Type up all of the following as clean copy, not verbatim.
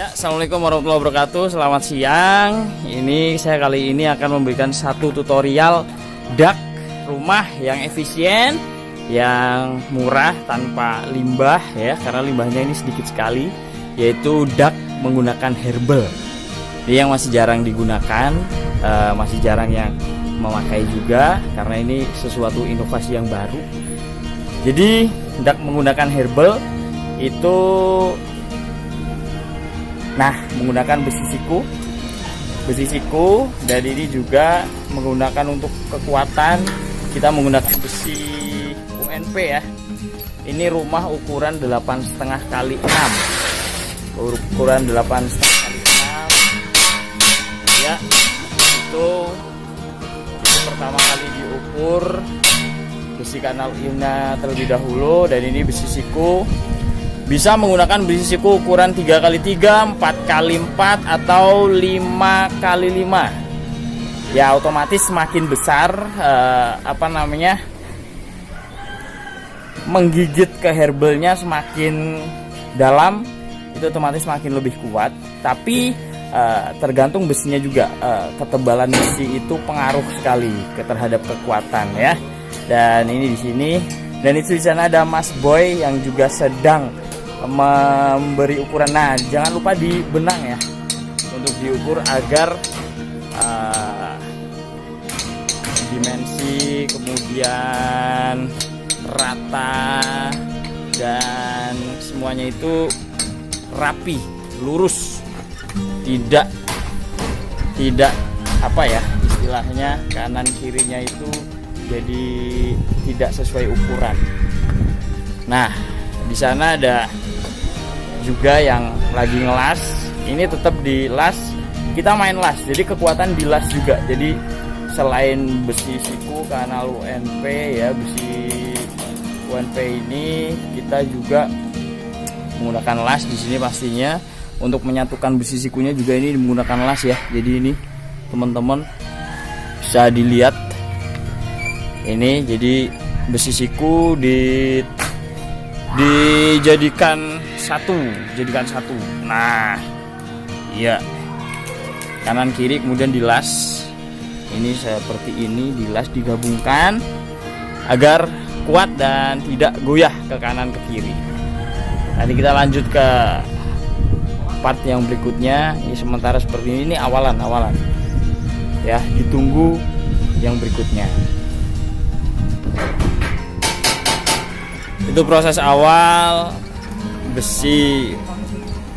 Ya, assalamualaikum warahmatullahi wabarakatuh. Selamat siang. Ini saya kali ini akan memberikan satu tutorial dak rumah yang efisien, yang murah tanpa limbah ya, karena limbahnya ini sedikit sekali, yaitu dak menggunakan herbal. Ini yang masih jarang digunakan, masih jarang yang memakai juga, karena ini sesuatu inovasi yang baru. Jadi dak menggunakan herbal itu menggunakan besi siku, dan ini juga menggunakan untuk kekuatan kita menggunakan besi UNP ya. Ini rumah ukuran 8,5 kali 6, ukuran 8,5 kali 6 ya. Itu pertama kali diukur besi kanal ina terlebih dahulu, dan ini besi siku. Bisa menggunakan besi siku ukuran 3x3, 4x4 atau 5x5. Ya, otomatis semakin besar menggigit ke herbalnya semakin dalam, itu otomatis semakin lebih kuat. Tapi tergantung besinya juga, ketebalan besi itu pengaruh sekali terhadap kekuatan ya. Dan ini di sini, dan itu di sana ada Mas Boy yang juga sedang memberi ukuran. Nah, jangan lupa dibenang ya untuk diukur agar dimensi kemudian rata dan semuanya itu rapi, lurus, tidak istilahnya kanan kirinya itu jadi tidak sesuai ukuran. Nah, di sana ada juga yang lagi ngelas. Ini tetap dilas, kita main las, jadi kekuatan dilas juga. Jadi selain besi siku kanal UNP ya, besi UNP ini kita juga menggunakan las di sini pastinya. Untuk menyatukan besi sikunya juga ini menggunakan las ya. Jadi ini teman-teman bisa dilihat, ini jadi besi siku dijadikan satu. Nah, iya, kanan kiri kemudian dilas. Ini seperti ini, dilas, digabungkan agar kuat dan tidak goyah ke kanan ke kiri. Nanti kita lanjut ke part yang berikutnya. Ini sementara seperti ini awalan ya, ditunggu yang berikutnya. Itu proses awal besi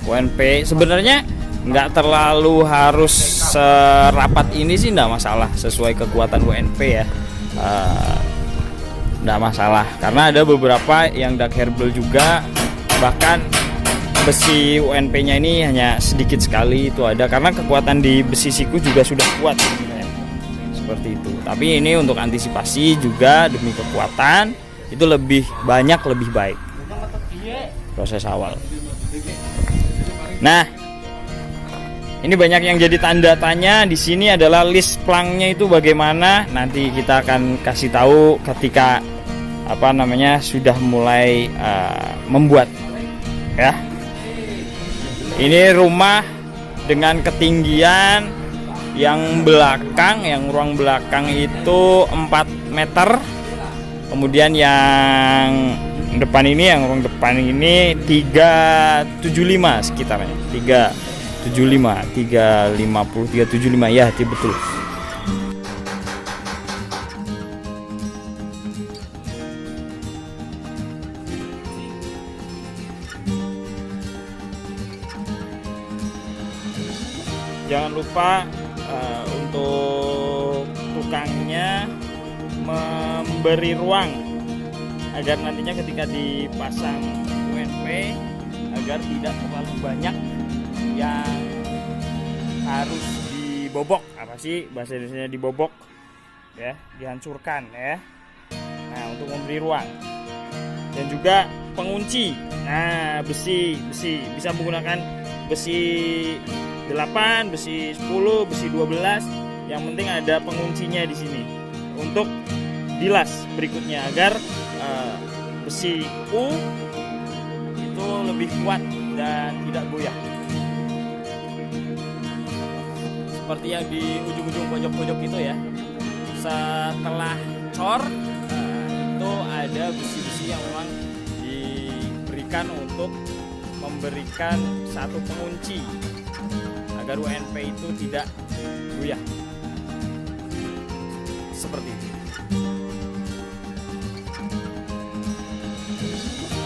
UNP. Sebenarnya nggak terlalu harus serapat ini sih, nggak masalah, sesuai kekuatan UNP ya, nggak masalah. Karena ada beberapa yang dak herbal juga, bahkan besi UNP-nya ini hanya sedikit sekali itu ada, karena kekuatan di besi siku juga sudah kuat sebenarnya. Seperti itu. Tapi ini untuk antisipasi juga demi kekuatan, itu lebih banyak lebih baik proses awal. Nah, ini banyak yang jadi tanda tanya. Di sini adalah list plangnya itu bagaimana. Nanti kita akan kasih tahu ketika sudah mulai membuat ya. Ini rumah dengan ketinggian yang ruang belakang itu 4 meter. Kemudian yang depan ini, yang ruang depan ini 375 sekitarnya, 375 ya, betul. Jangan lupa untuk tukangnya memberi ruang agar nantinya ketika dipasang UNP agar tidak terlalu banyak yang harus dibobok. Apa sih bahasa Indonesianya dibobok ya, dihancurkan ya. Nah, untuk memberi ruang. Dan juga pengunci. Nah, besi bisa menggunakan besi 8, besi 10, besi 12. Yang penting ada penguncinya di sini untuk dilas berikutnya agar besi U itu lebih kuat dan tidak goyah. seperti yang di ujung-ujung pojok-pojok itu ya. Setelah cor itu ada besi-besi yang memang diberikan untuk memberikan satu pengunci agar UNP itu tidak goyah. Seperti itu.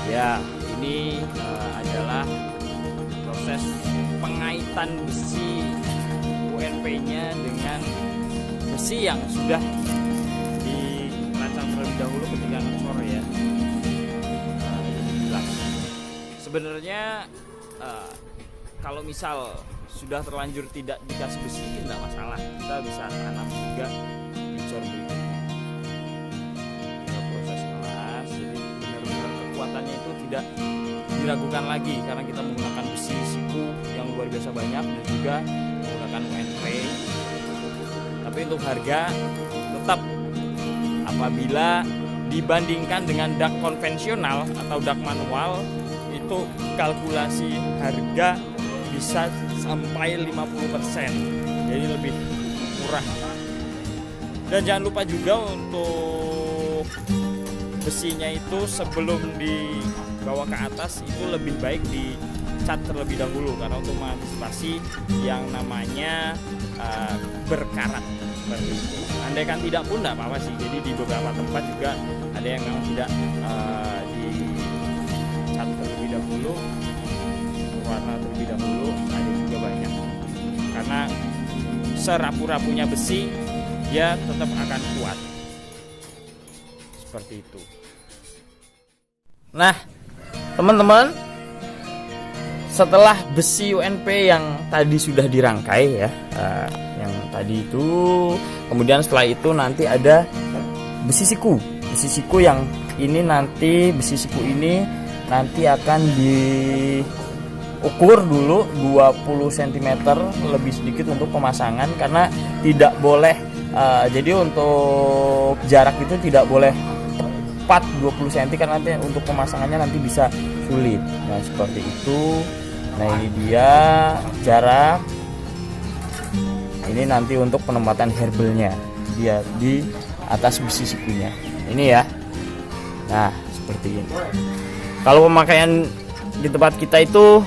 Ya, ini adalah proses pengaitan besi UNP-nya dengan besi yang sudah dirancang terlebih dahulu ketika ngecor ya. Sebenarnya kalau misal sudah terlanjur tidak dikasih besi tidak masalah, kita bisa tanam juga dicor berikutnya. Proses kelas, jadi benar-benar kekuatannya itu tidak diragukan lagi karena kita menggunakan besi siku yang luar biasa banyak dan juga menggunakan UNP. Tapi untuk harga tetap apabila dibandingkan dengan dak konvensional atau dak manual itu kalkulasi harga bisa sampai 50%, jadi lebih murah. Dan jangan lupa juga untuk besinya itu sebelum dibawa ke atas itu lebih baik dicat terlebih dahulu karena untuk mengantisipasi yang namanya berkarat seperti itu. Andaikan tidak pun tidak apa-apa sih. Jadi di beberapa tempat juga ada yang memang tidak dicat terlebih dahulu, warna terlebih dahulu, ada juga banyak. Karena serapu-rapunya besi dia tetap akan kuat. Seperti itu. Nah, teman-teman, setelah besi UNP yang tadi sudah dirangkai ya, yang tadi itu, kemudian setelah itu nanti ada besi siku. Besi siku yang ini nanti, besi siku ini nanti akan diukur dulu 20 cm lebih sedikit untuk pemasangan karena tidak boleh, jadi untuk jarak itu tidak boleh tepat 20 cm karena nanti untuk pemasangannya nanti bisa sulit. Nah seperti itu. Nah ini dia jarak. Ini nanti untuk penempatan herbelnya dia di atas besi sikunya. Ini ya. Nah seperti ini. Kalau pemakaian di tempat kita itu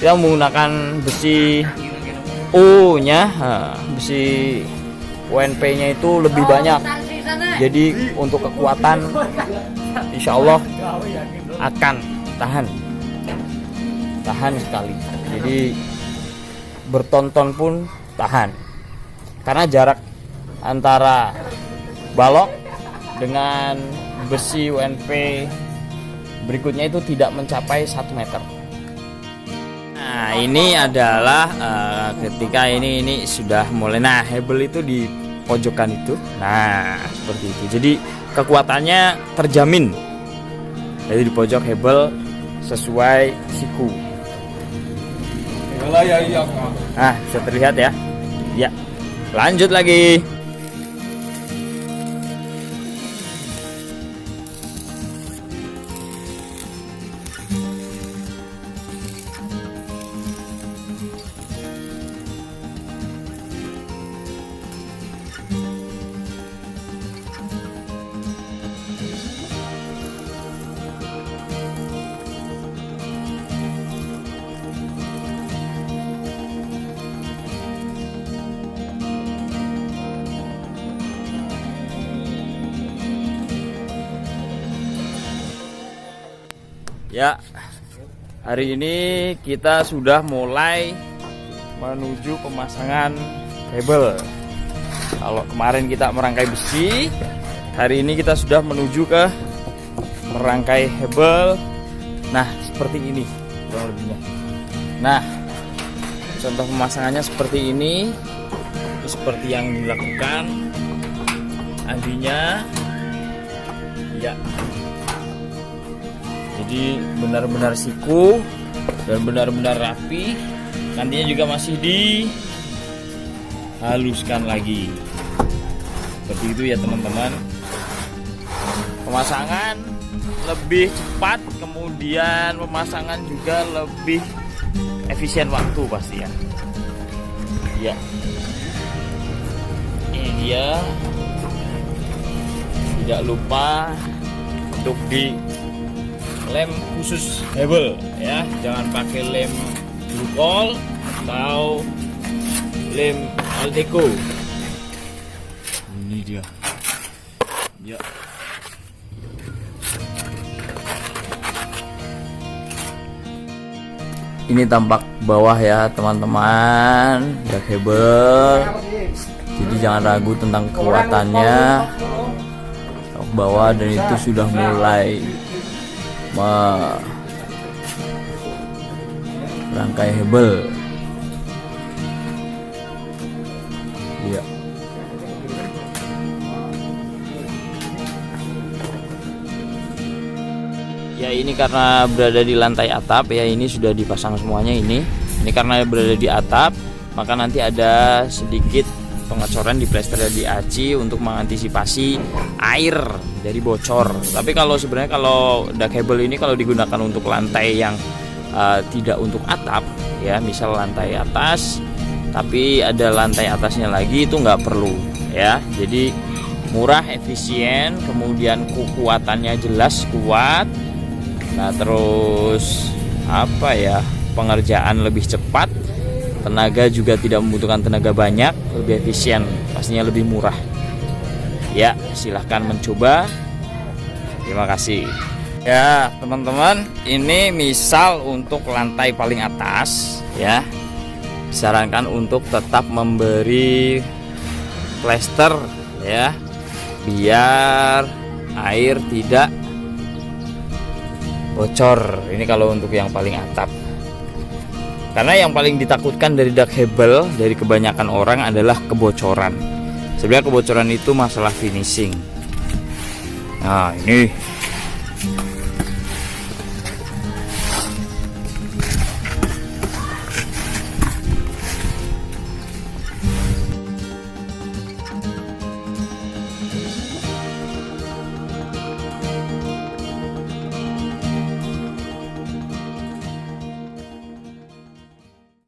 kita menggunakan besi U nya, besi UNP nya itu lebih banyak. Jadi untuk kekuatan insya Allah akan tahan sekali. Jadi bertonton pun tahan. Karena jarak antara balok dengan besi UNP berikutnya itu tidak mencapai 1 meter. Nah ini adalah ketika ini sudah mulai, nah hebel itu di pojokan itu, nah seperti itu. Jadi kekuatannya terjamin. Jadi di pojok hebel sesuai siku. Nah bisa terlihat ya. Ya lanjut lagi. Ya, hari ini kita sudah mulai menuju pemasangan hebel. Kalau kemarin kita merangkai besi, hari ini kita sudah menuju ke merangkai hebel. Nah, seperti ini kurang lebihnya. Nah, contoh pemasangannya seperti ini. Itu seperti yang dilakukan Andinya. Ya. Jadi benar-benar siku dan benar-benar rapi. Nantinya juga masih dihaluskan lagi. Seperti itu ya teman-teman. Pemasangan lebih cepat, kemudian pemasangan juga lebih efisien waktu pasti ya. Ya. Ini dia. Tidak lupa untuk di lem khusus Hebel ya, jangan pakai lem Bluecol atau lem Alteco. Ini dia ya. Ini tampak bawah ya teman-teman, dak Hebel, jadi jangan ragu tentang kekuatannya. Bawah, dan itu sudah mulai merangkai Hebel ya. Ya, ini karena berada di lantai atap ya, ini sudah dipasang semuanya ini karena berada di atap, maka nanti ada sedikit pengecoran di plester di aci untuk mengantisipasi air dari bocor. Tapi kalau sebenarnya kalau dak Hebel ini kalau digunakan untuk lantai yang tidak untuk atap ya, misal lantai atas tapi ada lantai atasnya lagi, itu nggak perlu ya. Jadi murah, efisien, kemudian kekuatannya jelas kuat. Nah terus apa ya, pengerjaan lebih cepat, tenaga juga tidak membutuhkan tenaga banyak, lebih efisien, pastinya lebih murah ya. Silahkan mencoba. Terima kasih ya teman-teman. Ini misal untuk lantai paling atas ya, disarankan untuk tetap memberi plester ya, biar air tidak bocor. Ini kalau untuk yang paling atap. Karena yang paling ditakutkan dari dak Hebel dari kebanyakan orang adalah kebocoran. Sebenarnya kebocoran itu masalah finishing. Nah ini